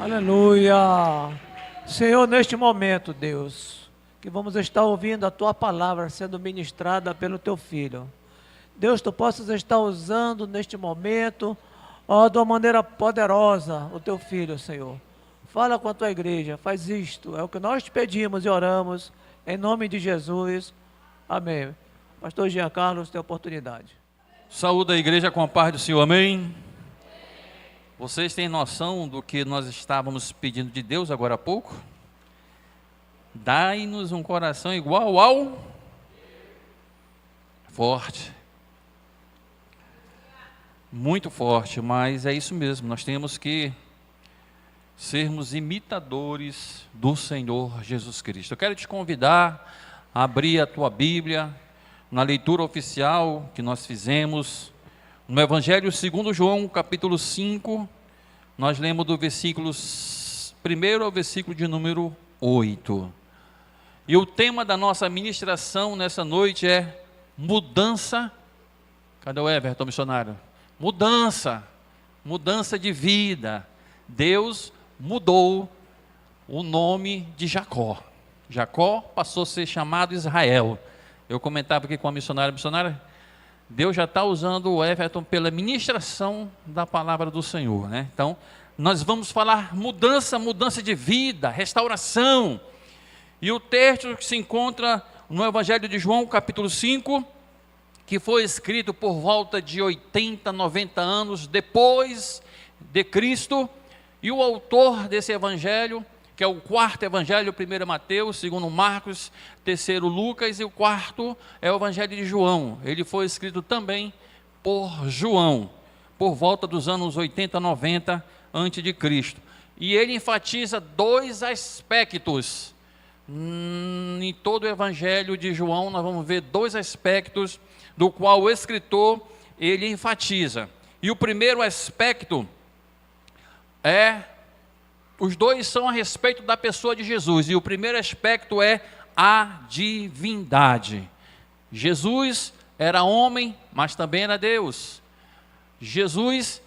Aleluia. Senhor, neste momento, Deus, que vamos estar ouvindo a Tua palavra sendo ministrada pelo Teu Filho. Deus, Tu possas estar usando neste momento, ó, de uma maneira poderosa, o Teu Filho, Senhor. Fala com a Tua igreja, faz isto, é o que nós te pedimos e oramos, em nome de Jesus. Amém. Pastor Jean Carlos, tem oportunidade. Saúde a igreja com a paz do Senhor, amém? Vocês têm noção do que nós estávamos pedindo de Deus agora há pouco? Dai-nos um coração igual ao forte. Muito forte, mas é isso mesmo, nós temos que sermos imitadores do Senhor Jesus Cristo. Eu quero te convidar a abrir a tua Bíblia na leitura oficial que nós fizemos no Evangelho segundo João, capítulo 5, nós lemos do versículo 1 ao versículo de número 8. E o tema da nossa ministração nessa noite é mudança. Cadê o Everton, missionário? Mudança de vida. Deus mudou o nome de Jacó. Jacó passou a ser chamado Israel. Eu comentava aqui com a missionária, Deus já está usando o Everton pela ministração da palavra do Senhor, né? Então, nós vamos falar mudança de vida, restauração. E o texto que se encontra no Evangelho de João, capítulo 5, que foi escrito por volta de 80, 90 anos depois de Cristo, e o autor desse evangelho, que é o quarto evangelho, primeiro Mateus, segundo Marcos, terceiro Lucas, e o quarto é o evangelho de João. Ele foi escrito também por João, por volta dos anos 80, 90 antes de Cristo. E ele enfatiza dois aspectos. Em todo o evangelho de João, nós vamos ver dois aspectos do qual o escritor, ele enfatiza. E o primeiro aspecto os dois são a respeito da pessoa de Jesus, e o primeiro aspecto é a divindade. Jesus era homem, mas também era Deus. Jesus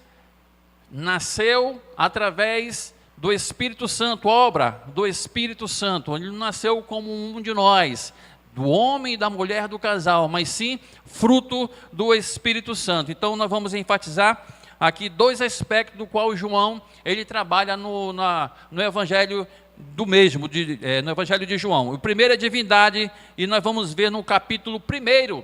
nasceu através do Espírito Santo, obra do Espírito Santo. Ele não nasceu como um de nós, do homem e da mulher do casal, mas sim fruto do Espírito Santo. Então nós vamos enfatizar aqui dois aspectos do qual João ele trabalha no evangelho do mesmo, no evangelho de João. O primeiro é divindade, e nós vamos ver no capítulo 1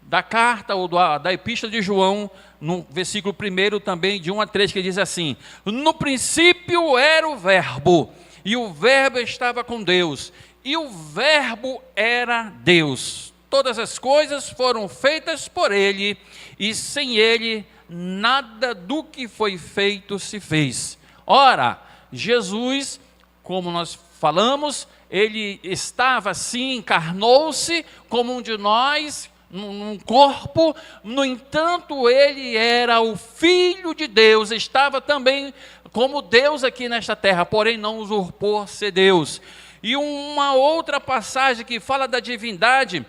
da carta ou da epístola de João, no versículo 1 também, de 1 a 3, que diz assim: no princípio era o verbo, e o verbo estava com Deus, e o verbo era Deus. Todas as coisas foram feitas por ele, e sem ele nada do que foi feito se fez. Ora, Jesus, como nós falamos, ele estava assim, encarnou-se como um de nós, num corpo. No entanto, ele era o Filho de Deus, estava também como Deus aqui nesta terra, porém não usurpou ser Deus. E uma outra passagem que fala da divindade,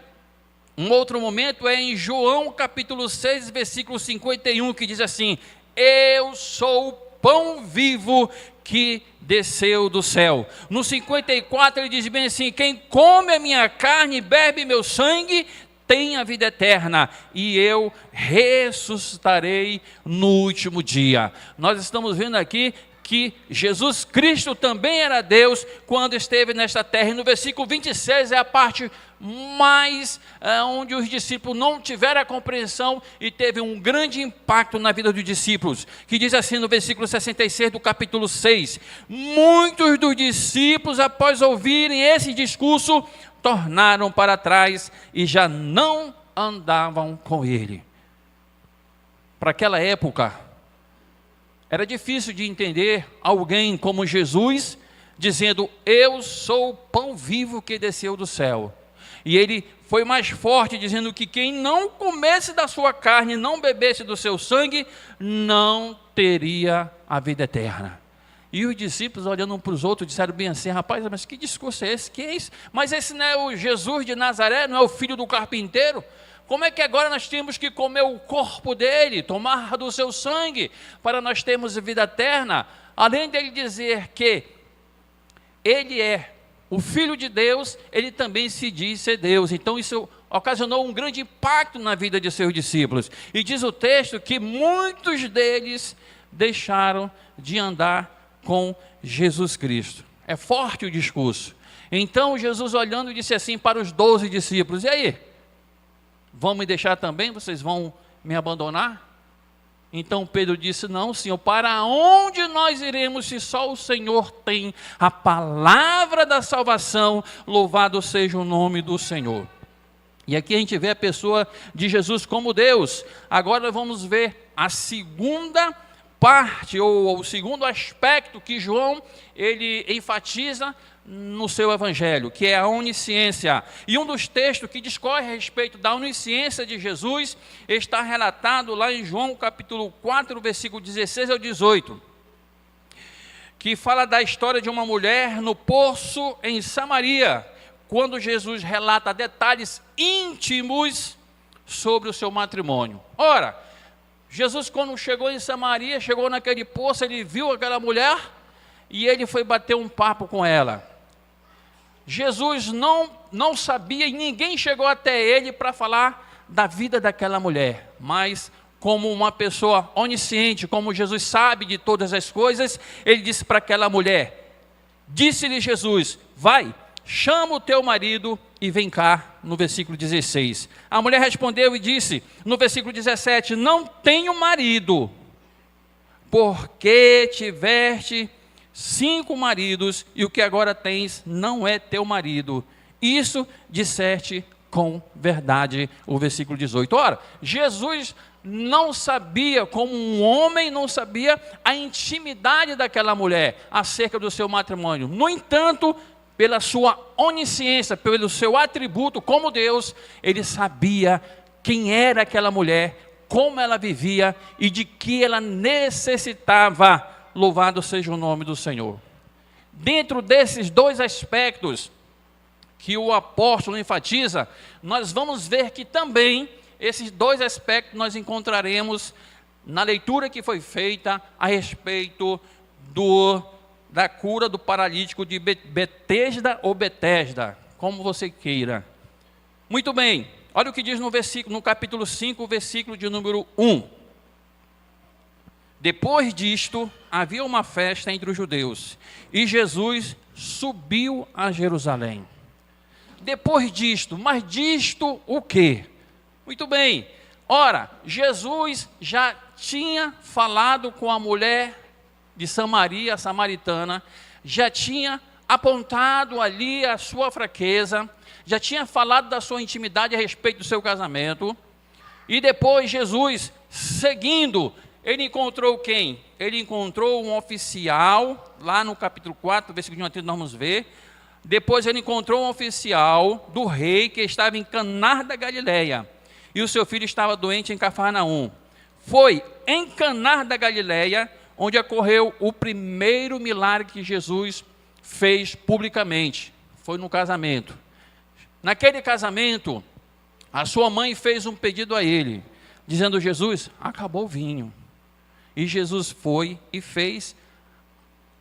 um outro momento, é em João capítulo 6, versículo 51, que diz assim: eu sou o pão vivo que desceu do céu. No 54 ele diz bem assim: quem come a minha carne e bebe meu sangue tem a vida eterna, e eu ressuscitarei no último dia. Nós estamos vendo aqui que Jesus Cristo também era Deus quando esteve nesta terra. E no versículo 26 é a parte mais onde os discípulos não tiveram a compreensão e teve um grande impacto na vida dos discípulos, que diz assim no versículo 66 do capítulo 6: muitos dos discípulos, após ouvirem esse discurso, tornaram para trás e já não andavam com ele. Para aquela época, era difícil de entender alguém como Jesus dizendo: eu sou o pão vivo que desceu do céu. E ele foi mais forte, dizendo que quem não comesse da sua carne, não bebesse do seu sangue, não teria a vida eterna. E os discípulos, olhando um para os outros, disseram bem assim: rapaz, mas que discurso é esse? Que é isso? Mas esse não é o Jesus de Nazaré, não é o filho do carpinteiro? Como é que agora nós temos que comer o corpo dele, tomar do seu sangue, para nós termos vida eterna? além dele dizer que ele é o Filho de Deus, ele também se diz ser Deus. Então isso ocasionou um grande impacto na vida de seus discípulos. E diz o texto que muitos deles deixaram de andar com Jesus Cristo. É forte o discurso. Então Jesus, olhando, disse assim para os 12 discípulos: e aí? Vão me deixar também? Vocês vão me abandonar? Então Pedro disse: não, Senhor, para onde nós iremos se só o Senhor tem a palavra da salvação? Louvado seja o nome do Senhor. E aqui a gente vê a pessoa de Jesus como Deus. Agora vamos ver a segunda parte, ou o segundo aspecto que João, ele enfatiza no seu evangelho, que é a onisciência. E um dos textos que discorre a respeito da onisciência de Jesus está relatado lá em João capítulo 4, versículo 16 ao 18, que fala da história de uma mulher no poço em Samaria, quando Jesus relata detalhes íntimos sobre o seu matrimônio. Ora, Jesus, quando chegou em Samaria, chegou naquele poço, ele viu aquela mulher e ele foi bater um papo com ela. Jesus não sabia, e ninguém chegou até ele para falar da vida daquela mulher, mas como uma pessoa onisciente, como Jesus sabe de todas as coisas, ele disse para aquela mulher, disse-lhe Jesus: vai, chama o teu marido e vem cá, no versículo 16. A mulher respondeu e disse, no versículo 17, não tenho marido, porque tiveste 5 maridos, e o que agora tens não é teu marido. Isso disseste com verdade, o versículo 18. Ora, Jesus não sabia, como um homem não sabia a intimidade daquela mulher acerca do seu matrimônio. No entanto, pela sua onisciência, pelo seu atributo como Deus, ele sabia quem era aquela mulher, como ela vivia e de que ela necessitava. Louvado seja o nome do Senhor. Dentro desses dois aspectos que o apóstolo enfatiza, nós vamos ver que também esses dois aspectos nós encontraremos na leitura que foi feita a respeito da cura do paralítico de Betesda ou Betesda, como você queira. Muito bem, olha o que diz no capítulo 5, versículo de número 1. Depois disto, havia uma festa entre os judeus, e Jesus subiu a Jerusalém. Depois disto, mas disto o quê? Muito bem, ora, Jesus já tinha falado com a mulher de Samaria, a samaritana, já tinha apontado ali a sua fraqueza, já tinha falado da sua intimidade a respeito do seu casamento, e depois Jesus, seguindo, ele encontrou quem? Ele encontrou um oficial, lá no capítulo 4, versículo 1 a 3, nós vamos ver. Depois ele encontrou um oficial do rei que estava em Caná da Galileia, e o seu filho estava doente em Cafarnaum. Foi em Caná da Galileia onde ocorreu o primeiro milagre que Jesus fez publicamente. Foi no casamento. Naquele casamento, a sua mãe fez um pedido a ele, dizendo: Jesus, acabou o vinho. E Jesus foi e fez,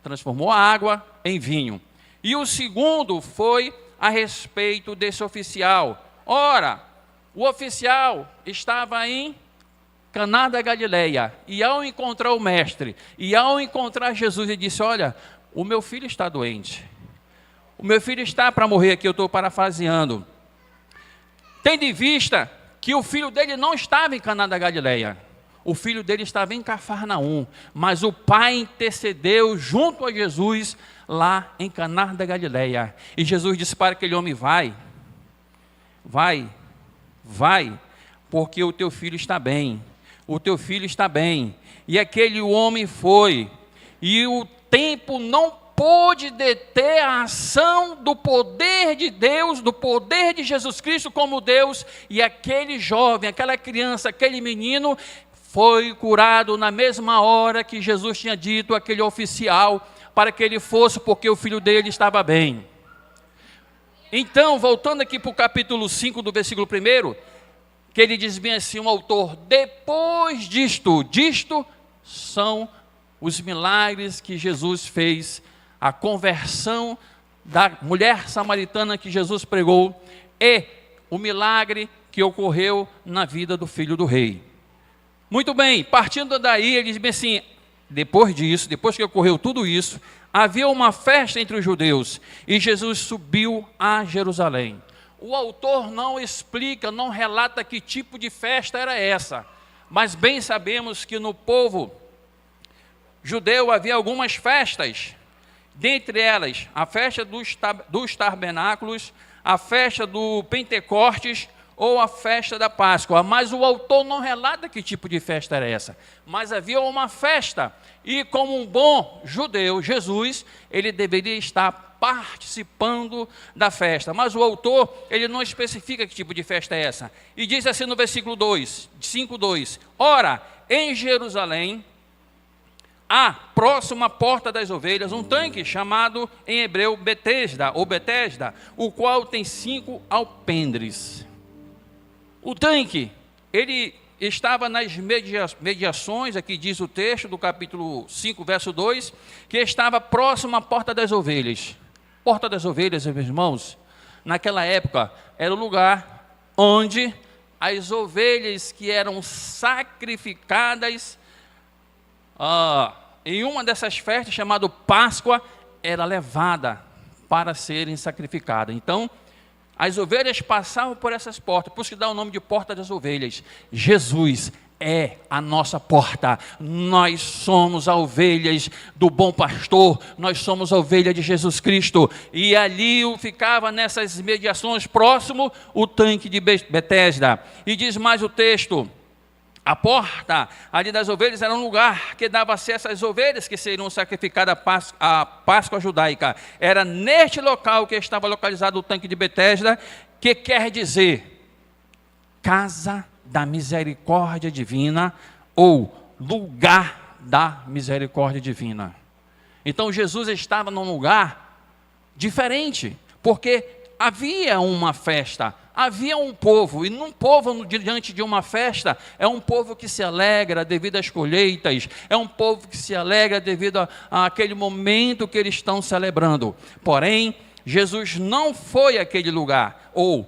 transformou a água em vinho. E o segundo foi a respeito desse oficial. Ora, o oficial estava em Caná da Galileia, e ao encontrar o mestre, e ao encontrar Jesus, ele disse: olha, o meu filho está doente, o meu filho está para morrer, aqui eu estou parafraseando, tendo em vista que o filho dele não estava em Caná da Galileia, o filho dele estava em Cafarnaum, mas o pai intercedeu junto a Jesus, lá em Caná da Galileia, e Jesus disse para aquele homem: vai, porque o teu filho está bem. O teu filho está bem. E aquele homem foi, e o tempo não pôde deter a ação do poder de Deus, do poder de Jesus Cristo como Deus, e aquele jovem, aquela criança, aquele menino foi curado na mesma hora que Jesus tinha dito àquele oficial para que ele fosse, porque o filho dele estava bem. Então, voltando aqui para o capítulo 5 do versículo 1, que ele diz bem assim, o autor: depois disto são os milagres que Jesus fez, a conversão da mulher samaritana que Jesus pregou e o milagre que ocorreu na vida do filho do rei. Muito bem, partindo daí, ele diz assim, depois disso, depois que ocorreu tudo isso, havia uma festa entre os judeus e Jesus subiu a Jerusalém. O autor não explica, não relata que tipo de festa era essa, mas bem sabemos que no povo judeu havia algumas festas, dentre elas a festa dos tabernáculos, a festa do Pentecostes ou a festa da Páscoa, mas o autor não relata que tipo de festa era essa, mas havia uma festa, e como um bom judeu, Jesus, ele deveria estar participando da festa, mas o autor, ele não especifica que tipo de festa é essa, e diz assim no versículo 5:2, ora, em Jerusalém, a próxima porta das ovelhas, um tanque chamado em hebreu Betesda, ou Betesda, o qual tem 5 alpendres. O tanque, ele estava nas mediações, aqui diz o texto do capítulo 5, verso 2, que estava próximo à porta das ovelhas. Porta das ovelhas, meus irmãos, naquela época, era o lugar onde as ovelhas que eram sacrificadas, em uma dessas festas, chamada Páscoa, era levada para serem sacrificadas. Então, as ovelhas passavam por essas portas, por isso que dá o nome de porta das ovelhas. Jesus é a nossa porta, nós somos as ovelhas do bom pastor, nós somos a ovelha de Jesus Cristo, e ali ficava nessas mediações, próximo o tanque de Betesda, e diz mais o texto, a porta ali das ovelhas era um lugar que dava acesso às ovelhas que seriam sacrificadas à Páscoa judaica. Era neste local que estava localizado o tanque de Betesda, que quer dizer casa da misericórdia divina ou lugar da misericórdia divina. Então Jesus estava num lugar diferente, porque havia uma festa, havia um povo, e num povo diante de uma festa, é um povo que se alegra devido às colheitas, é um povo que se alegra devido àquele momento que eles estão celebrando. Porém, Jesus não foi àquele lugar, ou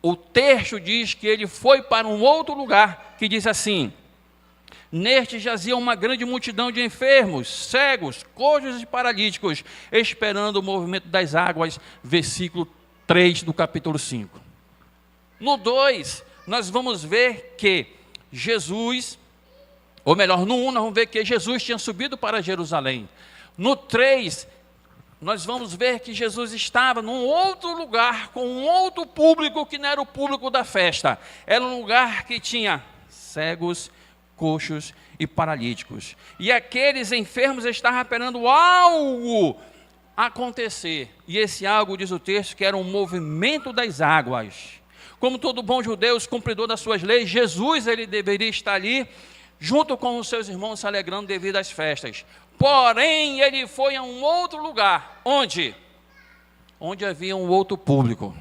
o texto diz que ele foi para um outro lugar, que diz assim, neste jazia uma grande multidão de enfermos, cegos, coxos e paralíticos, esperando o movimento das águas, versículo 3 do capítulo 5. No 2, nós vamos ver que Jesus, ou melhor, no 1, nós vamos ver que Jesus tinha subido para Jerusalém. No 3, nós vamos ver que Jesus estava num outro lugar, com um outro público que não era o público da festa. Era um lugar que tinha cegos, coxos e paralíticos. E aqueles enfermos estavam esperando algo acontecer. E esse algo, diz o texto, que era um movimento das águas. Como todo bom judeu, cumpridor das suas leis, Jesus, ele deveria estar ali, junto com os seus irmãos, se alegrando devido às festas. Porém, ele foi a um outro lugar, onde havia um outro público.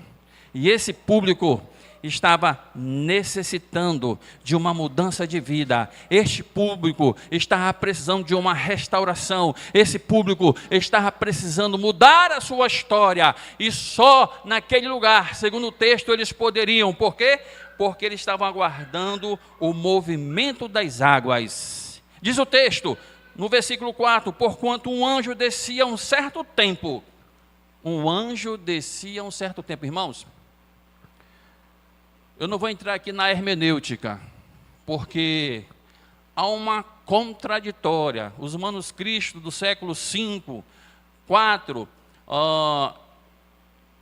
E esse público estava necessitando de uma mudança de vida. Este público estava precisando de uma restauração. Esse público estava precisando mudar a sua história. E só naquele lugar, segundo o texto, eles poderiam. Por quê? Porque eles estavam aguardando o movimento das águas. Diz o texto, no versículo 4, porquanto um anjo descia um certo tempo. Um anjo descia um certo tempo. Irmãos, eu não vou entrar aqui na hermenêutica, porque há uma contraditória. Os manuscritos do século 5, 4,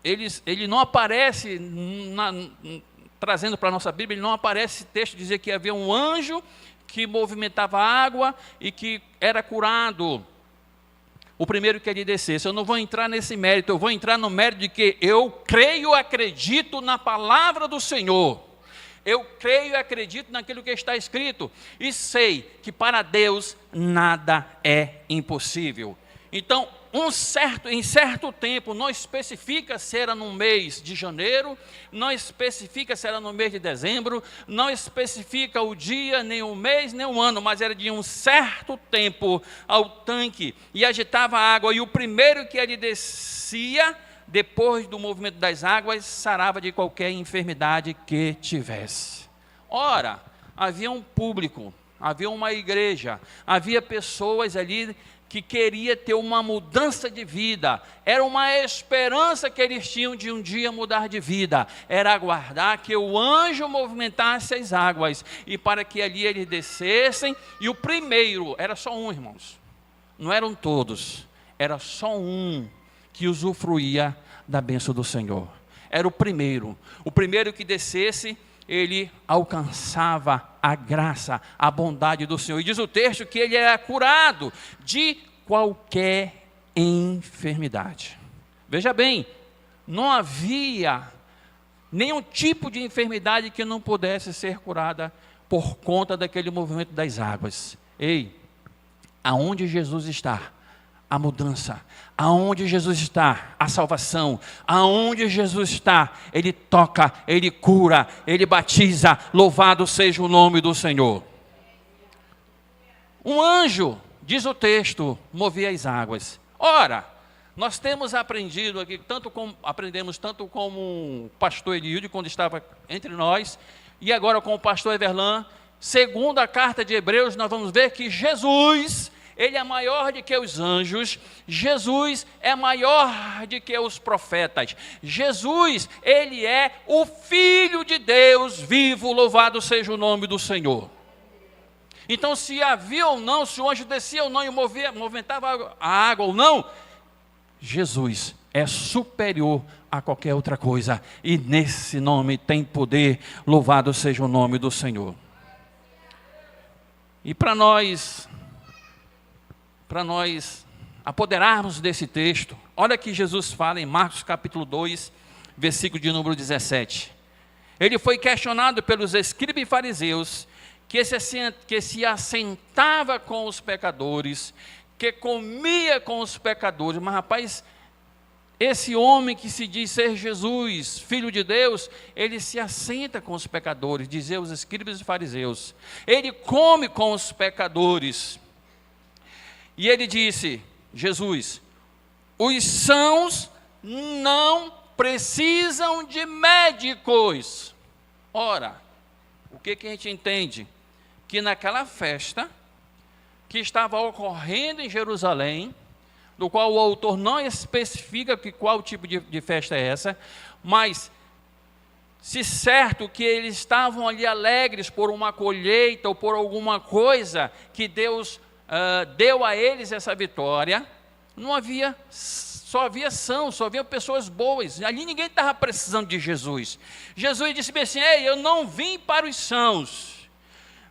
ele não aparece, trazendo para a nossa Bíblia, ele não aparece esse texto dizer que havia um anjo que movimentava a água e que era curado. O primeiro que ele descesse. Eu não vou entrar nesse mérito, eu vou entrar no mérito de que eu creio, acredito na palavra do Senhor. Eu creio e acredito naquilo que está escrito. E sei que para Deus nada é impossível. Então, em certo tempo, não especifica se era no mês de janeiro, não especifica se era no mês de dezembro, não especifica o dia, nem o mês, nem o ano, mas era de um certo tempo ao tanque e agitava a água, e o primeiro que ele descia, depois do movimento das águas, sarava de qualquer enfermidade que tivesse. Ora, havia um público, havia uma igreja, havia pessoas ali que queria ter uma mudança de vida, era uma esperança que eles tinham de um dia mudar de vida, era aguardar que o anjo movimentasse as águas, e para que ali eles descessem, e o primeiro, era só um, irmãos, não eram todos, era só um que usufruía da bênção do Senhor, era o primeiro que descesse, ele alcançava a graça, a bondade do Senhor. E diz o texto que ele era curado de qualquer enfermidade. Veja bem, não havia nenhum tipo de enfermidade que não pudesse ser curada por conta daquele movimento das águas. Ei, aonde Jesus está, a mudança. Aonde Jesus está, a salvação. Aonde Jesus está, Ele toca, Ele cura, Ele batiza. Louvado seja o nome do Senhor. Um anjo, diz o texto, movia as águas. Ora, nós temos aprendido aqui, aprendemos tanto como o pastor Eliúde, quando estava entre nós, e agora com o pastor Everlan, segundo a carta de Hebreus, nós vamos ver que Jesus, Ele é maior do que os anjos, Jesus é maior do que os profetas, Jesus, Ele é o Filho de Deus vivo, louvado seja o nome do Senhor. Então, se havia ou não, se o anjo descia ou não e movimentava a água ou não, Jesus é superior a qualquer outra coisa, e nesse nome tem poder, louvado seja o nome do Senhor. E para nós apoderarmos desse texto, olha que Jesus fala em Marcos capítulo 2, versículo de número 17. Ele foi questionado pelos escribas e fariseus, que se assentava com os pecadores, que comia com os pecadores. Mas rapaz, esse homem que se diz ser Jesus, Filho de Deus, ele se assenta com os pecadores, diziam os escribas e fariseus. Ele come com os pecadores. E ele disse, Jesus, os sãos não precisam de médicos. Ora, o que a gente entende? Que naquela festa que estava ocorrendo em Jerusalém, do qual o autor não especifica qual tipo de festa é essa, mas se certo que eles estavam ali alegres por uma colheita ou por alguma coisa que Deus deu a eles essa vitória, só havia pessoas boas, ali ninguém estava precisando de Jesus. Jesus disse bem assim, ei, eu não vim para os sãos,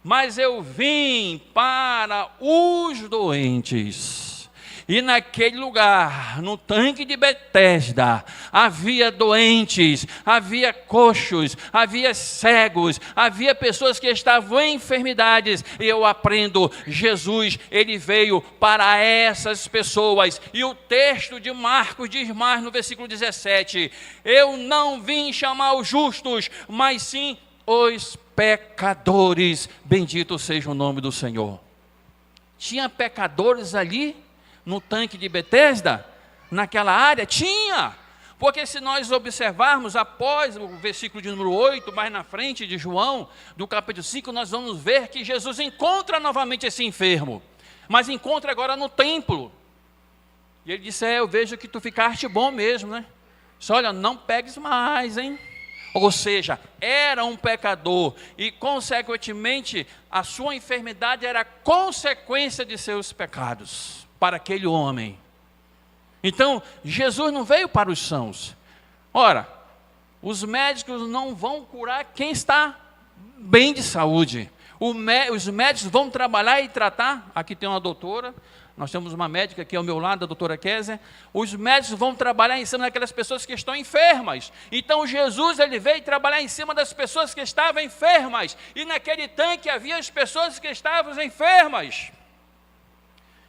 mas eu vim para os doentes. E naquele lugar, no tanque de Betesda, havia doentes, havia coxos, havia cegos, havia pessoas que estavam em enfermidades. E eu aprendo, Jesus, Ele veio para essas pessoas. E o texto de Marcos diz mais no versículo 17, eu não vim chamar os justos, mas sim os pecadores. Bendito seja o nome do Senhor. Tinha pecadores ali no tanque de Betesda, naquela área? Tinha, porque se nós observarmos após o versículo de número 8, mais na frente de João, do capítulo 5, nós vamos ver que Jesus encontra novamente esse enfermo, mas encontra agora no templo, e ele disse, eu vejo que tu ficaste bom mesmo, né? Só olha, não pegues mais, hein? Ou seja, era um pecador, e consequentemente, a sua enfermidade era consequência de seus pecados, para aquele homem. Então, Jesus não veio para os sãos. Ora, os médicos não vão curar quem está bem de saúde. Os médicos vão trabalhar e tratar. Aqui tem uma doutora, nós temos uma médica aqui ao meu lado, a doutora Kézia. Os médicos vão trabalhar em cima daquelas pessoas que estão enfermas. Então Jesus, ele veio trabalhar em cima das pessoas que estavam enfermas. E naquele tanque havia as pessoas que estavam enfermas.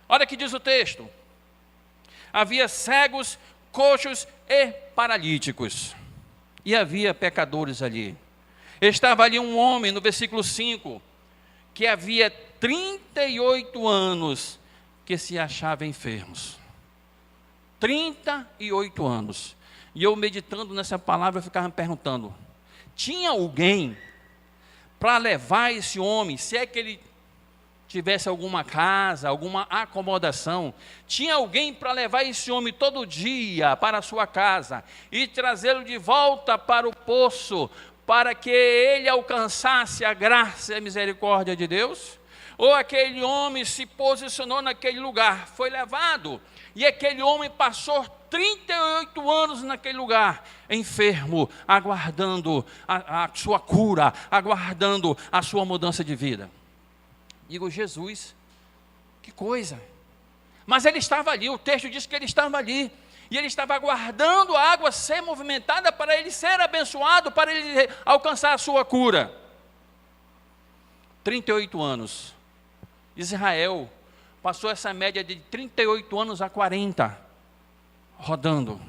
Olha o que diz o texto. havia cegos, coxos e paralíticos. E havia pecadores ali. Estava ali um homem, no versículo 5, que havia 38 anos que se achava enfermos. 38 anos. E eu meditando nessa palavra, eu ficava me perguntando, tinha alguém para levar esse homem, se é que ele tivesse alguma casa, alguma acomodação, tinha alguém para levar esse homem todo dia para a sua casa e trazê-lo de volta para o poço, para que ele alcançasse a graça e a misericórdia de Deus? Ou aquele homem se posicionou naquele lugar, foi levado, e aquele homem passou 38 anos naquele lugar, enfermo, aguardando a sua cura, aguardando a sua mudança de vida? Digo, Jesus, que coisa. Mas ele estava ali, o texto diz que ele estava ali, e ele estava aguardando a água ser movimentada para ele ser abençoado, para ele alcançar a sua cura. 38 anos. Israel passou essa média de 38 anos a 40, rodando,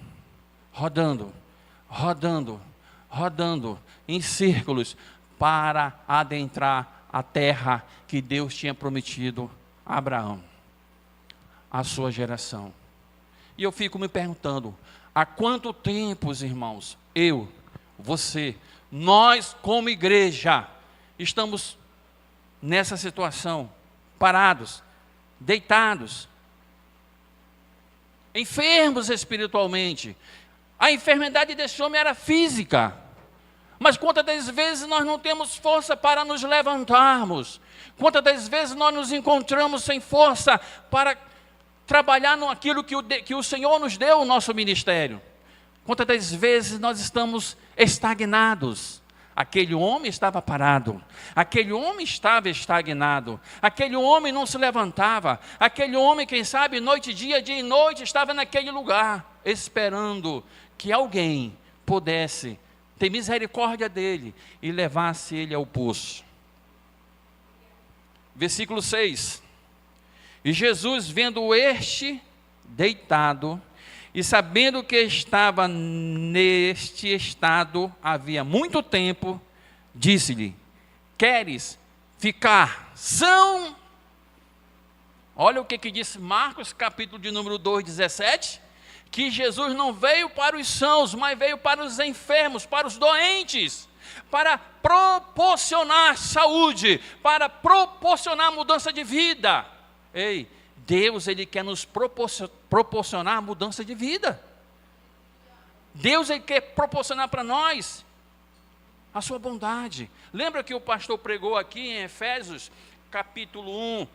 em círculos, para adentrar a terra que Deus tinha prometido a Abraão, a sua geração. E eu fico me perguntando, há quanto tempo, irmãos, eu, você, nós como igreja, estamos nessa situação, parados, deitados, enfermos espiritualmente. A enfermidade desse homem era física, mas quantas das vezes nós não temos força para nos levantarmos? Quantas das vezes nós nos encontramos sem força para trabalhar naquilo que o Senhor nos deu, o nosso ministério? Quantas das vezes nós estamos estagnados? Aquele homem estava parado, aquele homem estava estagnado, aquele homem não se levantava, aquele homem, quem sabe, noite e dia e noite, estava naquele lugar, esperando que alguém pudesse ter misericórdia dele e levasse ele ao poço. Versículo 6. E Jesus, vendo este deitado, e sabendo que estava neste estado havia muito tempo, disse-lhe, queres ficar são? Olha o que disse Marcos, capítulo de número 2, 17, que Jesus não veio para os sãos, mas veio para os enfermos, para os doentes, para proporcionar saúde, para proporcionar mudança de vida. Ei, Deus, Ele quer nos proporcionar mudança de vida. Deus, Ele quer proporcionar para nós a sua bondade. Lembra que o pastor pregou aqui em Efésios, capítulo 1,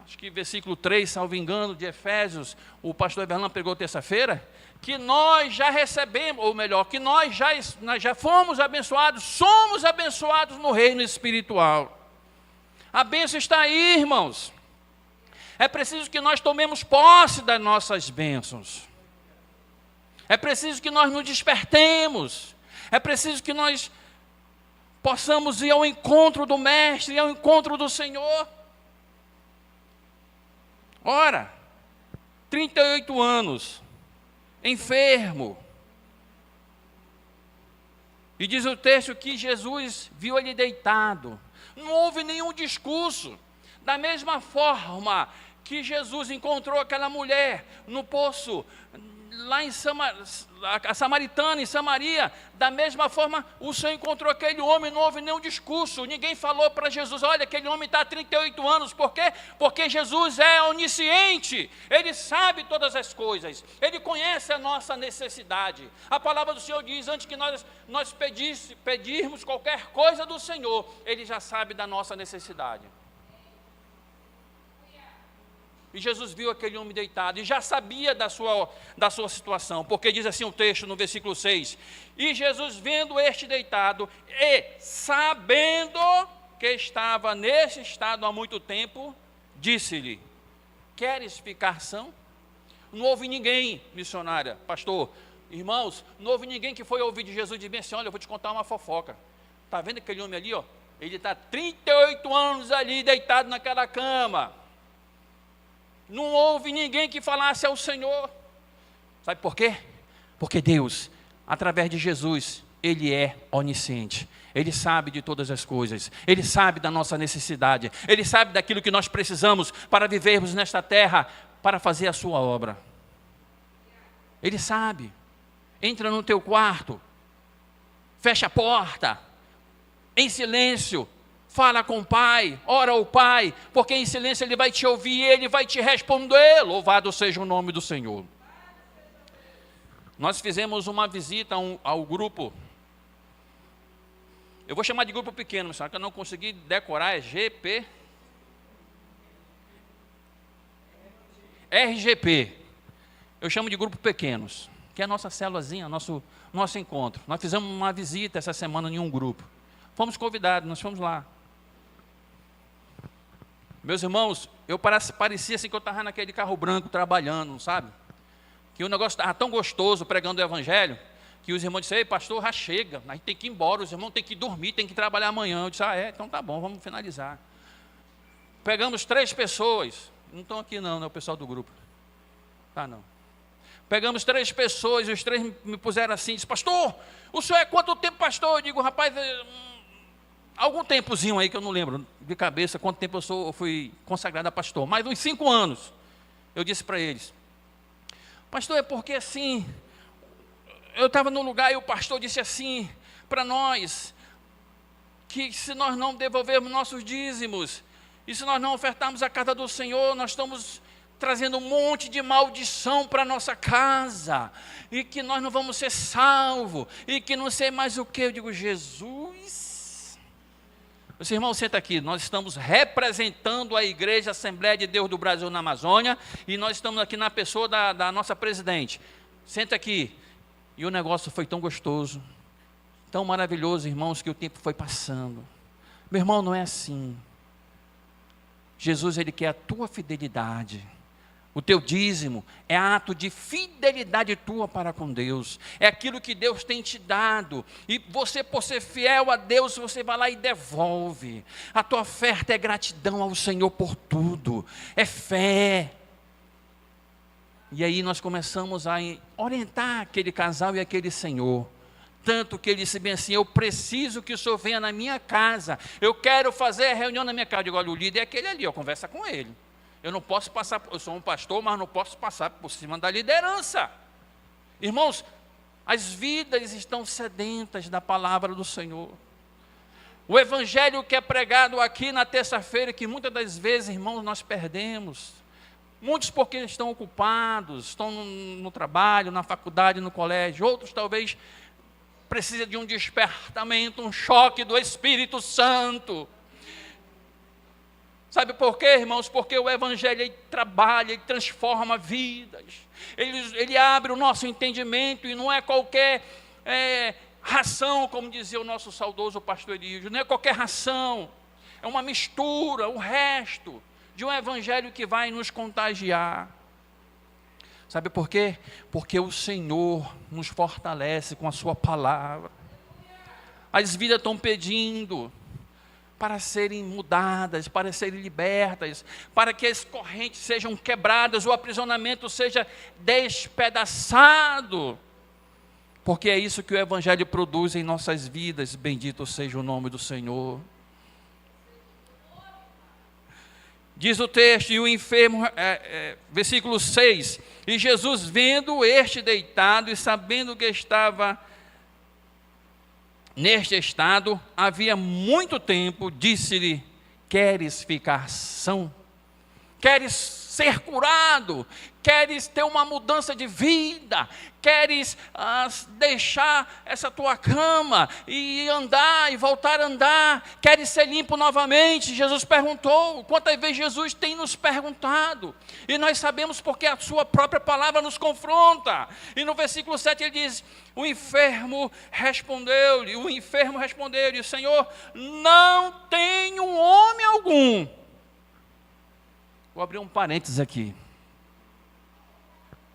acho que versículo 3, salvo engano, de Efésios, o pastor Everlan pregou terça-feira, que nós já recebemos, ou melhor, que nós já fomos abençoados, somos abençoados no reino espiritual. A bênção está aí, irmãos. É preciso que nós tomemos posse das nossas bênçãos. É preciso que nós nos despertemos. É preciso que nós possamos ir ao encontro do Mestre, ir ao encontro do Senhor. Ora, 38 anos, enfermo. E diz o texto que Jesus viu ele deitado. Não houve nenhum discurso. Da mesma forma que Jesus encontrou aquela mulher no poço, lá em a samaritana, em Samaria, da mesma forma o Senhor encontrou aquele homem, não houve nenhum discurso, ninguém falou para Jesus, olha, aquele homem está há 38 anos, por quê? Porque Jesus é onisciente, Ele sabe todas as coisas, Ele conhece a nossa necessidade. A palavra do Senhor diz, antes que nós pedirmos qualquer coisa do Senhor, Ele já sabe da nossa necessidade. E Jesus viu aquele homem deitado e já sabia da sua situação, porque diz assim o texto no versículo 6, e Jesus vendo este deitado e sabendo que estava nesse estado há muito tempo, disse-lhe, queres ficar são? Não houve ninguém, missionária, pastor, irmãos, não houve ninguém que foi ouvir de Jesus e disse assim, olha, eu vou te contar uma fofoca, está vendo aquele homem ali, ó? Ele está 38 anos ali deitado naquela cama. Não houve ninguém que falasse ao Senhor, Sabe por quê? Porque Deus, através de Jesus, Ele é onisciente. Ele sabe de todas as coisas. Ele sabe da nossa necessidade. Ele sabe daquilo que nós precisamos para vivermos nesta terra, para fazer a sua obra. Ele sabe. Entra no teu quarto, fecha a porta, em silêncio, fala com o Pai, ora ao Pai, porque em silêncio Ele vai te ouvir, Ele vai te responder. Louvado seja o nome do Senhor. Nós fizemos uma visita ao grupo, eu vou chamar de grupo pequeno, só que eu não consegui decorar, é RGP, eu chamo de grupo pequenos, que é a nossa célulazinha, nosso encontro. Nós fizemos uma visita essa semana em um grupo, fomos convidados, nós fomos lá. Meus irmãos, eu parecia assim que eu estava naquele carro branco trabalhando, sabe? Que o negócio estava tão gostoso pregando o evangelho, que os irmãos disseram: ei, pastor, já chega, a gente tem que ir embora, os irmãos têm que dormir, tem que trabalhar amanhã. Eu disse: então tá bom, vamos finalizar. Pegamos 3 pessoas, não estão aqui não, é o pessoal do grupo. Tá não. Pegamos 3 pessoas, e os 3 me puseram assim, disse: pastor, o senhor é quanto tempo pastor? Eu digo: rapaz, algum tempozinho aí que eu não lembro de cabeça quanto tempo eu fui consagrado a pastor, mas uns 5 anos. Eu disse para eles: pastor, é porque assim, eu estava num lugar e o pastor disse assim para nós, que se nós não devolvermos nossos dízimos, e se nós não ofertarmos a casa do Senhor, nós estamos trazendo um monte de maldição para a nossa casa, e que nós não vamos ser salvos, e que não sei mais o que. Eu digo: Jesus, meu irmão, senta aqui, nós estamos representando a Igreja Assembleia de Deus do Brasil na Amazônia, e nós estamos aqui na pessoa da nossa presidente. Senta aqui. E o negócio foi tão gostoso, tão maravilhoso, irmãos, que o tempo foi passando. Meu irmão, não é assim. Jesus, Ele quer a tua fidelidade. O teu dízimo é ato de fidelidade tua para com Deus. É aquilo que Deus tem te dado. E você, por ser fiel a Deus, você vai lá e devolve. A tua oferta é gratidão ao Senhor por tudo. É fé. E aí nós começamos a orientar aquele casal e aquele senhor. Tanto que ele disse bem assim: eu preciso que o senhor venha na minha casa. Eu quero fazer a reunião na minha casa. Eu digo: olha, o líder é aquele ali, eu converso com ele. Eu não posso passar, eu sou um pastor, mas não posso passar por cima da liderança. Irmãos, as vidas estão sedentas da palavra do Senhor. O evangelho que é pregado aqui na terça-feira, que muitas das vezes, irmãos, nós perdemos. Muitos porque estão ocupados, estão no trabalho, na faculdade, no colégio. Outros talvez precisem de um despertamento, um choque do Espírito Santo. Sabe por quê, irmãos? Porque o Evangelho, ele trabalha, ele transforma vidas. Ele abre o nosso entendimento, e não é qualquer ração, como dizia o nosso saudoso pastor Elígio. Não é qualquer ração, é uma mistura, o resto de um evangelho que vai nos contagiar. Sabe por quê? Porque o Senhor nos fortalece com a sua palavra. As vidas estão pedindo para serem mudadas, para serem libertas, para que as correntes sejam quebradas, o aprisionamento seja despedaçado. Porque é isso que o evangelho produz em nossas vidas. Bendito seja o nome do Senhor. Diz o texto: e o enfermo, versículo 6, e Jesus, vendo este deitado e sabendo que estava neste estado, havia muito tempo, disse-lhe: queres ficar são? Queres ser curado? Queres ter uma mudança de vida? Queres deixar essa tua cama e andar e voltar a andar? Queres ser limpo novamente? Jesus perguntou. Quantas vezes Jesus tem nos perguntado? E nós sabemos porque a sua própria palavra nos confronta. E no versículo 7 ele diz: o enfermo respondeu-lhe, Senhor, não tenho homem algum. Vou abrir um parênteses aqui.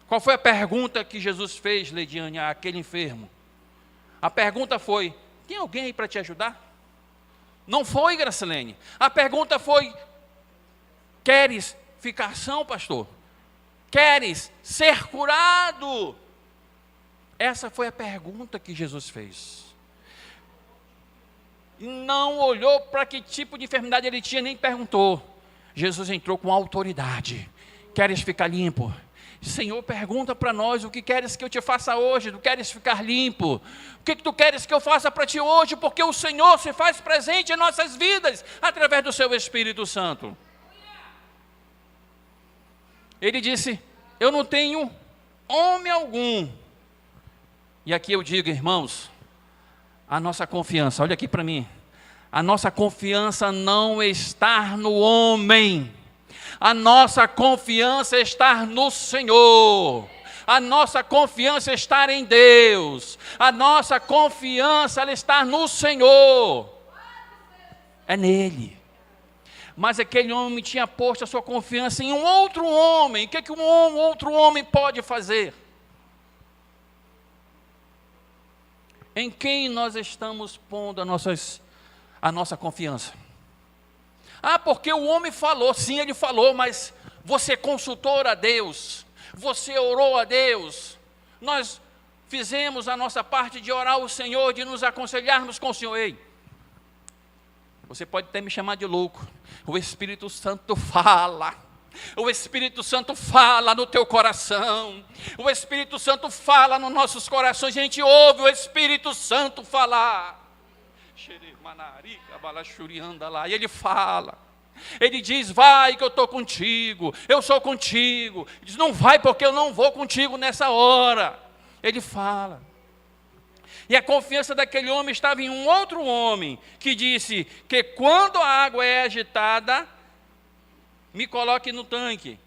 Qual foi a pergunta que Jesus fez, Leidiane, àquele enfermo? A pergunta foi: tem alguém aí para te ajudar? Não foi, Gracilene. A pergunta foi: queres ficar são, pastor? Queres ser curado? Essa foi a pergunta que Jesus fez. Não olhou para que tipo de enfermidade ele tinha, nem perguntou. Jesus entrou com autoridade. Queres ficar limpo? Senhor, pergunta para nós, o que queres que eu te faça hoje? Tu queres ficar limpo? O que tu queres que eu faça para ti hoje? Porque o Senhor se faz presente em nossas vidas, através do seu Espírito Santo. Ele disse, eu não tenho homem algum. E aqui eu digo, irmãos, a nossa confiança, olha aqui para mim, a nossa confiança não está no homem, a nossa confiança está no Senhor, a nossa confiança está em Deus, a nossa confiança ela está no Senhor, é nele. Mas aquele homem tinha posto a sua confiança em um outro homem. O que um outro homem pode fazer? Em quem nós estamos pondo a nossa confiança? Ah, porque o homem falou. Sim, ele falou, mas você consultou a Deus, você orou a Deus. Nós fizemos a nossa parte de orar ao Senhor, de nos aconselharmos com o Senhor. Ei, você pode até me chamar de louco, o Espírito Santo fala. O Espírito Santo fala no teu coração. O Espírito Santo fala nos nossos corações. A gente ouve o Espírito Santo falar. E ele fala. Ele diz, vai que eu estou contigo. Eu sou contigo. Ele diz, não vai porque eu não vou contigo nessa hora. Ele fala. E a confiança daquele homem estava em um outro homem, que disse que quando a água é agitada, me coloque no tanque,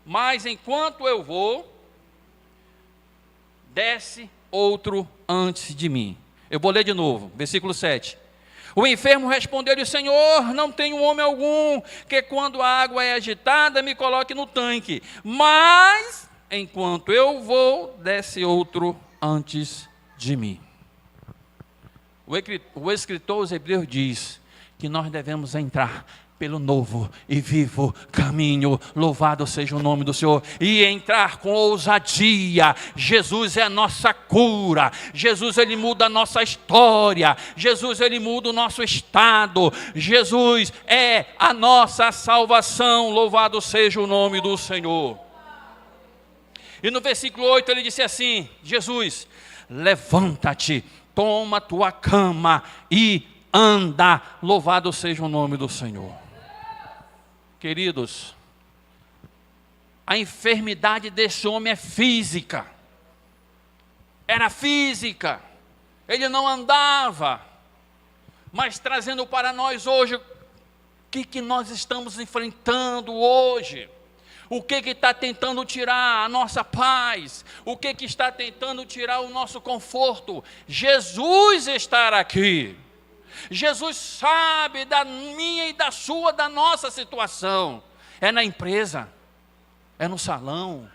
mas enquanto eu vou, desce outro antes de mim. Eu vou ler de novo, versículo 7. O enfermo respondeu-lhe, Senhor, não tenho homem algum, que quando a água é agitada, me coloque no tanque, mas enquanto eu vou, desce outro antes de mim. O escritor aos Hebreus diz que nós devemos entrar pelo novo e vivo caminho, louvado seja o nome do Senhor, e entrar com ousadia. Jesus é a nossa cura, Jesus ele muda a nossa história, Jesus ele muda o nosso estado, Jesus é a nossa salvação, louvado seja o nome do Senhor. E no versículo 8 ele disse assim, Jesus, levanta-te, toma tua cama e anda, louvado seja o nome do Senhor. Queridos, a enfermidade desse homem é física, era física, ele não andava, mas trazendo para nós hoje, o que nós estamos enfrentando hoje? O que está tentando tirar a nossa paz? O que está tentando tirar o nosso conforto? Jesus está aqui. Jesus sabe da minha e da sua, da nossa situação. É na empresa? É no salão?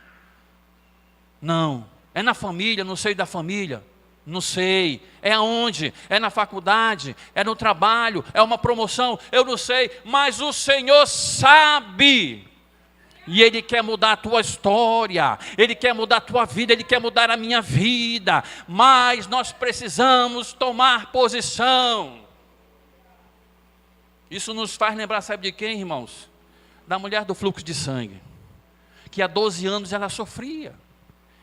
Não. É na família, no seio da família? Não sei. É aonde? É na faculdade? É no trabalho? É uma promoção? Eu não sei. Mas o Senhor sabe. E Ele quer mudar a tua história, Ele quer mudar a tua vida, Ele quer mudar a minha vida, mas nós precisamos tomar posição. Isso nos faz lembrar, sabe de quem, irmãos? Da mulher do fluxo de sangue, que há 12 anos ela sofria.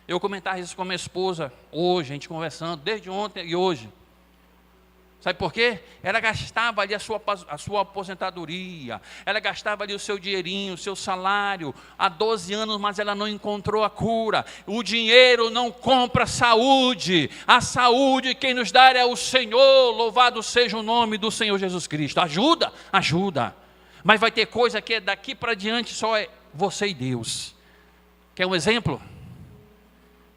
Eu comentava isso com a minha esposa hoje, a gente conversando, desde ontem e hoje. Sabe por quê? Ela gastava ali a sua aposentadoria, ela gastava ali o seu dinheirinho, o seu salário, há 12 anos, mas ela não encontrou a cura. O dinheiro não compra saúde, a saúde quem nos dá é o Senhor, louvado seja o nome do Senhor Jesus Cristo. Ajuda, ajuda, mas vai ter coisa que daqui para diante só é você e Deus. Quer um exemplo?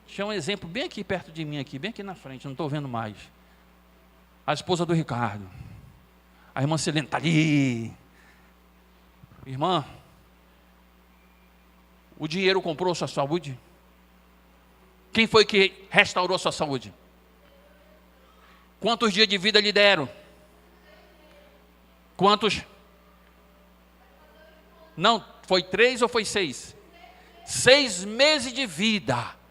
Tinha um exemplo bem aqui perto de mim, aqui, bem aqui na frente, não estou vendo mais. A esposa do Ricardo, a irmã Celene está ali. Irmã, o dinheiro comprou sua saúde? Quem foi que restaurou sua saúde? Quantos dias de vida lhe deram? Quantos? Não, foi 3 ou foi 6? 6 meses de vida.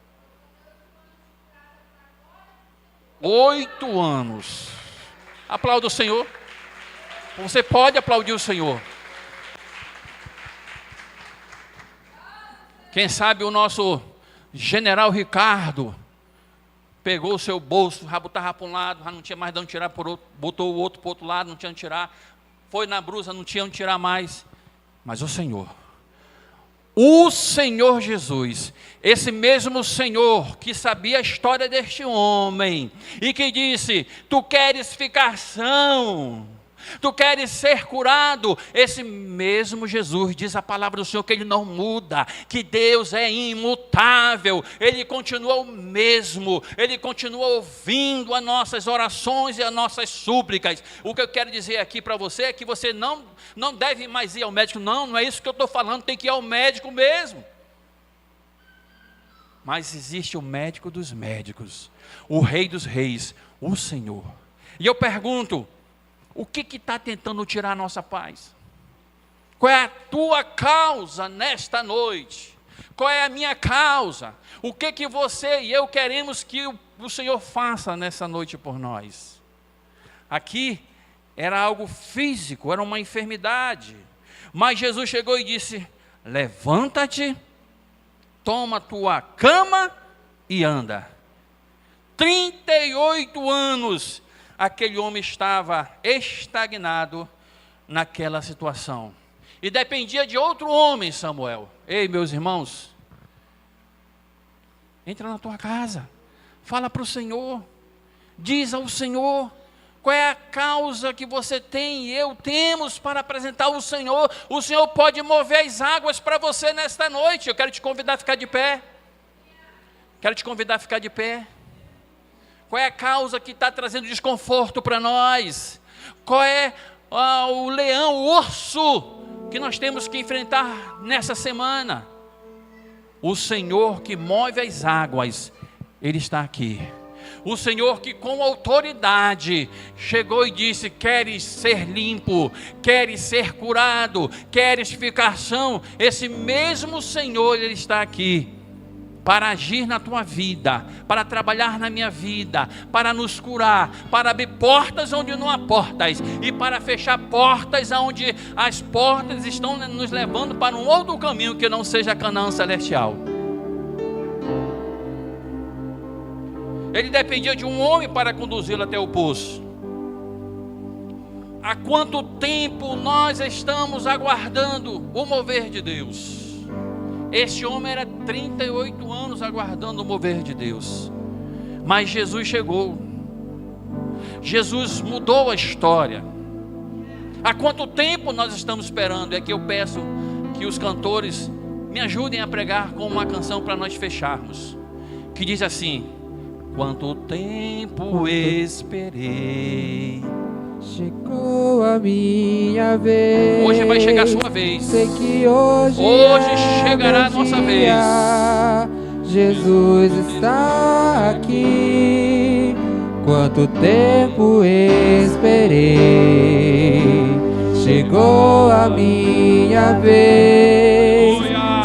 8 anos. Aplauda o Senhor. Você pode aplaudir o Senhor. Quem sabe o nosso general Ricardo pegou o seu bolso, já botava para um lado, já não tinha mais de onde tirar, por outro, botou o outro para o outro lado, não tinha onde tirar. Foi na brusa, não tinha onde tirar mais. Mas o Senhor Jesus, esse mesmo Senhor que sabia a história deste homem e que disse: tu queres ficar são, tu queres ser curado, esse mesmo Jesus, diz a palavra do Senhor, que Ele não muda, que Deus é imutável, Ele continua o mesmo, Ele continua ouvindo as nossas orações e as nossas súplicas. O que eu quero dizer aqui para você é que você não deve mais ir ao médico. Não é isso que eu estou falando, tem que ir ao médico mesmo. Mas existe o médico dos médicos, o Rei dos reis, o Senhor. E eu pergunto: o que está tentando tirar a nossa paz? Qual é a tua causa nesta noite? Qual é a minha causa? O que você e eu queremos que o Senhor faça nessa noite por nós? Aqui era algo físico, era uma enfermidade. Mas Jesus chegou e disse: levanta-te, toma tua cama e anda. 38 anos aquele homem estava estagnado naquela situação. E dependia de outro homem, Samuel. Ei, meus irmãos, entra na tua casa, fala para o Senhor, diz ao Senhor qual é a causa que você tem e eu temos para apresentar ao Senhor. O Senhor pode mover as águas para você nesta noite. Eu quero te convidar a ficar de pé. Quero te convidar a ficar de pé. Qual é a causa que está trazendo desconforto para nós? Qual é o leão, o urso que nós temos que enfrentar nessa semana? O Senhor que move as águas, Ele está aqui. O Senhor que com autoridade chegou e disse: queres ser limpo, queres ser curado, queres ficar são? Esse mesmo Senhor, Ele está aqui para agir na tua vida, para trabalhar na minha vida, para nos curar, para abrir portas onde não há portas e para fechar portas onde as portas estão nos levando para um outro caminho que não seja Canaã celestial. Ele dependia de um homem para conduzi-lo até o poço. Há quanto tempo nós estamos aguardando o mover de Deus? Este homem era 38 anos aguardando o mover de Deus. Mas Jesus chegou. Jesus mudou a história. Há quanto tempo nós estamos esperando? É que eu peço que os cantores me ajudem a pregar com uma canção para nós fecharmos. Que diz assim: quanto tempo esperei, chegou a minha vez. Hoje vai chegar a sua vez. Sei que hoje chegará a nossa vez. Jesus está aqui. Quanto tempo esperei, chegou a minha vez.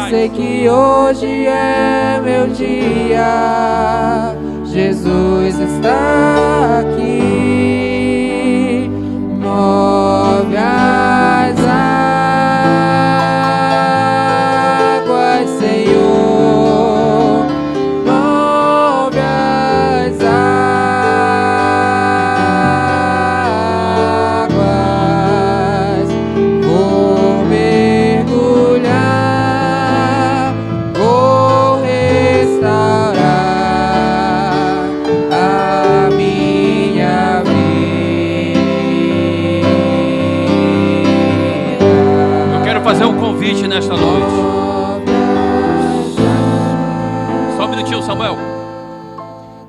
Sei que hoje é meu dia. Jesus está aqui. Move as águas, Senhor. Move as águas. Vou mergulhar, vou restaurar a minha vida. Eu quero fazer um convite nesta noite. Só um minutinho, Samuel.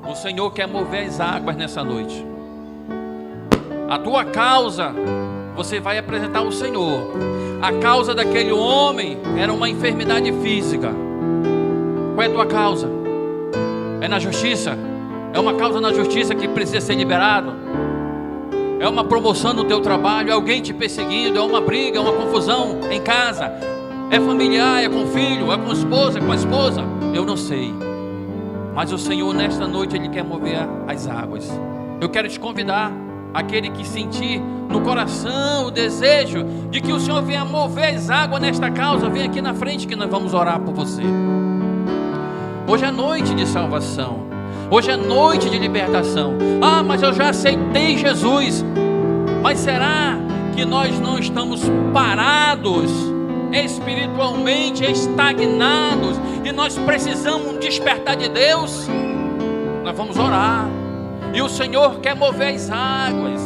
O Senhor quer mover as águas nessa noite. A tua causa você vai apresentar ao Senhor. A causa daquele homem era uma enfermidade física. Qual é a tua causa? É na justiça? É uma causa na justiça que precisa ser liberado? É uma promoção no teu trabalho? É alguém te perseguindo? É uma briga, é uma confusão em casa? É familiar? É com o filho? É com a esposa? É com a esposa? Eu não sei. mas o Senhor nesta noite Ele quer mover as águas. Eu quero te convidar, aquele que sentir no coração o desejo de que o Senhor venha mover as águas nesta causa, vem aqui na frente que nós vamos orar por você. Hoje é noite de salvação, hoje é noite de libertação. Ah, mas eu já aceitei Jesus. Mas será que nós não estamos parados espiritualmente, estagnados, e nós precisamos despertar de Deus? Nós vamos orar, e o Senhor quer mover as águas,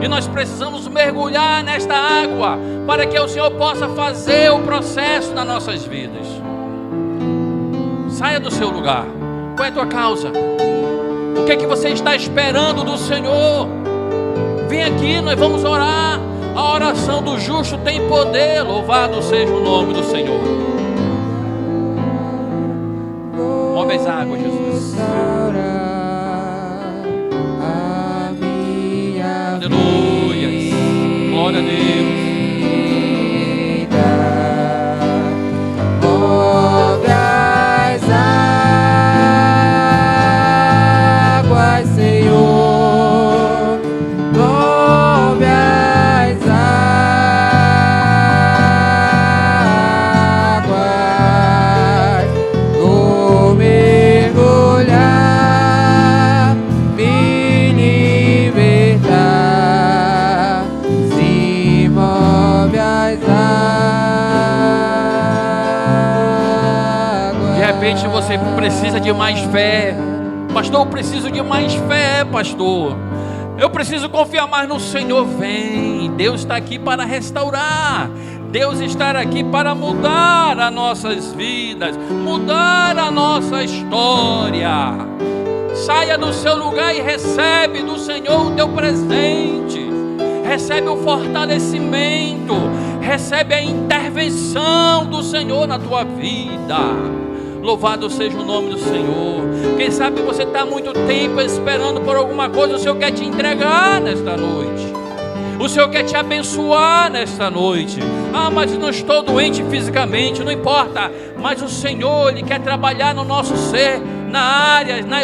e nós precisamos mergulhar nesta água, para que o Senhor possa fazer o processo nas nossas vidas. Saia do seu lugar. Qual é a tua causa? O que é que você está esperando do Senhor? Vem aqui, nós vamos orar. A oração do justo tem poder. Louvado seja o nome do Senhor. Move as águas, Jesus. Aleluia. Glória a Deus. Move as águas, Senhor. Move as águas. Vou mergulhar, me libertar. Se move as águas. De repente você precisa de mais fé. Pastor, eu preciso de mais fé, pastor. Eu preciso confiar mais no Senhor. Vem, Deus está aqui para restaurar. Deus está aqui para mudar as nossas vidas, mudar a nossa história. Saia do seu lugar e recebe do Senhor o teu presente. Recebe o fortalecimento, recebe a intervenção do Senhor na tua vida. Louvado seja o nome do Senhor. Quem sabe você está há muito tempo esperando por alguma coisa. O Senhor quer te entregar nesta noite. O Senhor quer te abençoar nesta noite. Ah, mas não estou doente fisicamente, não importa. Mas o Senhor, Ele quer trabalhar no nosso ser,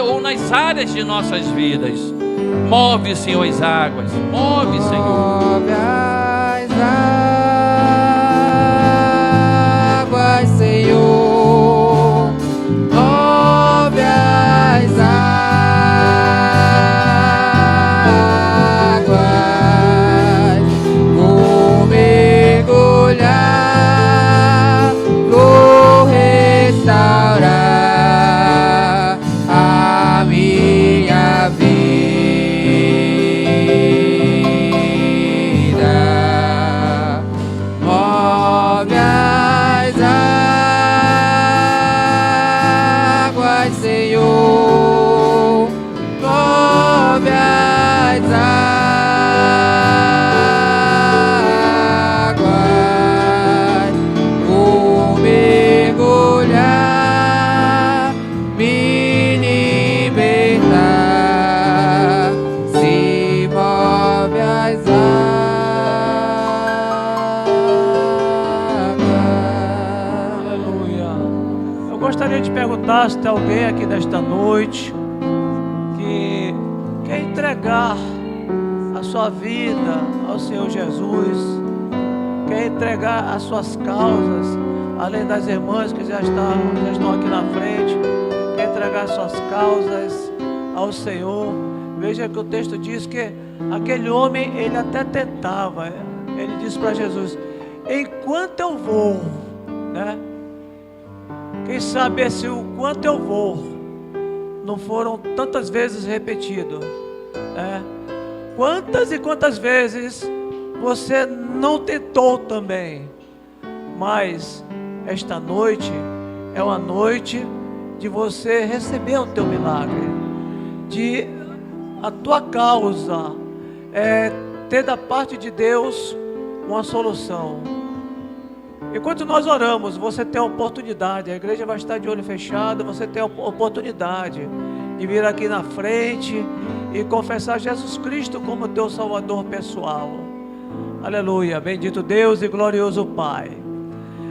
ou nas áreas de nossas vidas. Move, Senhor, as águas. Move, Senhor. Move as águas, Senhor. Move as águas. Vou mergulhar, vou restaurar a minha vida. Move as águas, Senhor. Move as águas. Vou mergulhar, me libertar. Se move as águas. Aleluia. Eu gostaria de perguntar se tem alguém aqui nesta noite que quer entregar a sua vida ao Senhor Jesus, quer entregar as suas causas, além das irmãs que já estão aqui na frente, quer entregar as suas causas ao Senhor. Veja que o texto diz que aquele homem, ele até tentava, ele disse para Jesus: enquanto eu vou, né? Quem sabe esse o quanto eu vou não foram tantas vezes repetido, né? Quantas e quantas vezes você não tentou também, mas esta noite é uma noite de você receber o teu milagre, de a tua causa ter da parte de Deus uma solução. Enquanto nós oramos, você tem a oportunidade, a igreja vai estar de olho fechado, você tem a oportunidade de vir aqui na frente e confessar Jesus Cristo como teu Salvador pessoal. Aleluia, bendito Deus e glorioso Pai.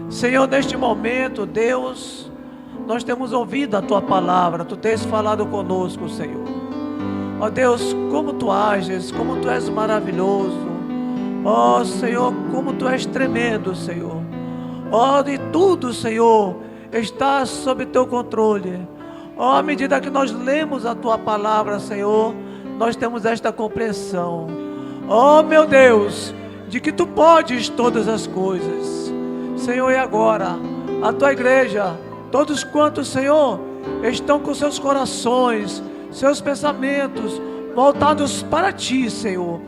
Senhor, neste momento, Deus, nós temos ouvido a Tua palavra, Tu tens falado conosco, Senhor. Ó Deus, como Tu ages, como Tu és maravilhoso. Ó Senhor, como Tu és tremendo, Senhor. Ó, de tudo, Senhor, está sob Teu controle. Ó, à medida que nós lemos a Tua palavra, Senhor, nós temos esta compreensão. Ó, meu Deus, de que Tu podes todas as coisas. Senhor, e agora, a Tua igreja, todos quantos, Senhor, estão com seus corações, seus pensamentos voltados para Ti, Senhor,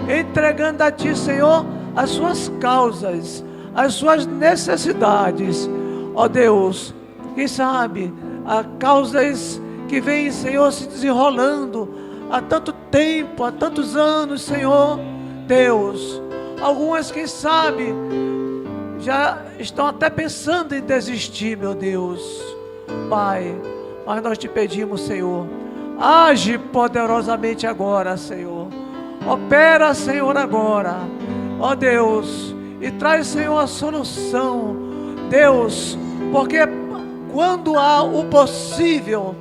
entregando a Ti, Senhor, as suas causas, as suas necessidades. Ó Deus, quem sabe, há causas que vêm, Senhor, se desenrolando há tanto tempo, há tantos anos, Senhor, Deus, algumas, quem sabe, já estão até pensando em desistir, meu Deus, Pai, mas nós Te pedimos, Senhor, age poderosamente agora, Senhor, opera, Senhor, agora, ó Deus, e traz, Senhor, a solução, Deus, porque quando há o possível,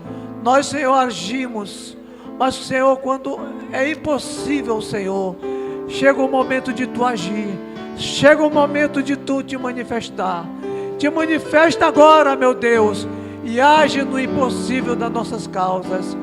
nós, Senhor, agimos, mas, Senhor, quando é impossível, Senhor, chega o momento de Tu agir, chega o momento de Tu Te manifestar. Te manifesta agora, meu Deus, e age no impossível das nossas causas,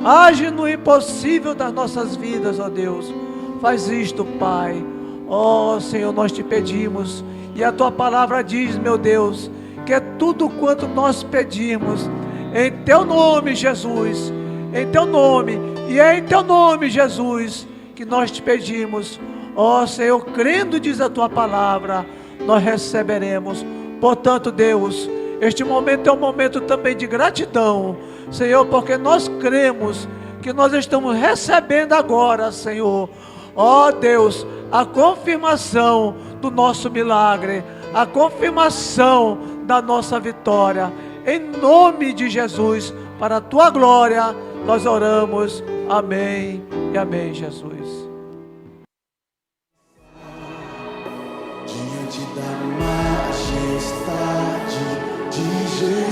age no impossível das nossas vidas, ó Deus. Faz isto, Pai. Ó Senhor, nós Te pedimos, e a Tua palavra diz, meu Deus, que é tudo quanto nós pedimos, em Teu nome, Jesus, em Teu nome, e é em Teu nome, Jesus, que nós Te pedimos. Ó Senhor, crendo, diz a Tua palavra, nós receberemos. Portanto, Deus, este momento é um momento também de gratidão, Senhor, porque nós cremos que nós estamos recebendo agora, Senhor, ó Deus, a confirmação do nosso milagre, a confirmação da nossa vitória. Em nome de Jesus, para a Tua glória, nós oramos. Amém e amém, Jesus. Diante da majestade de Jesus.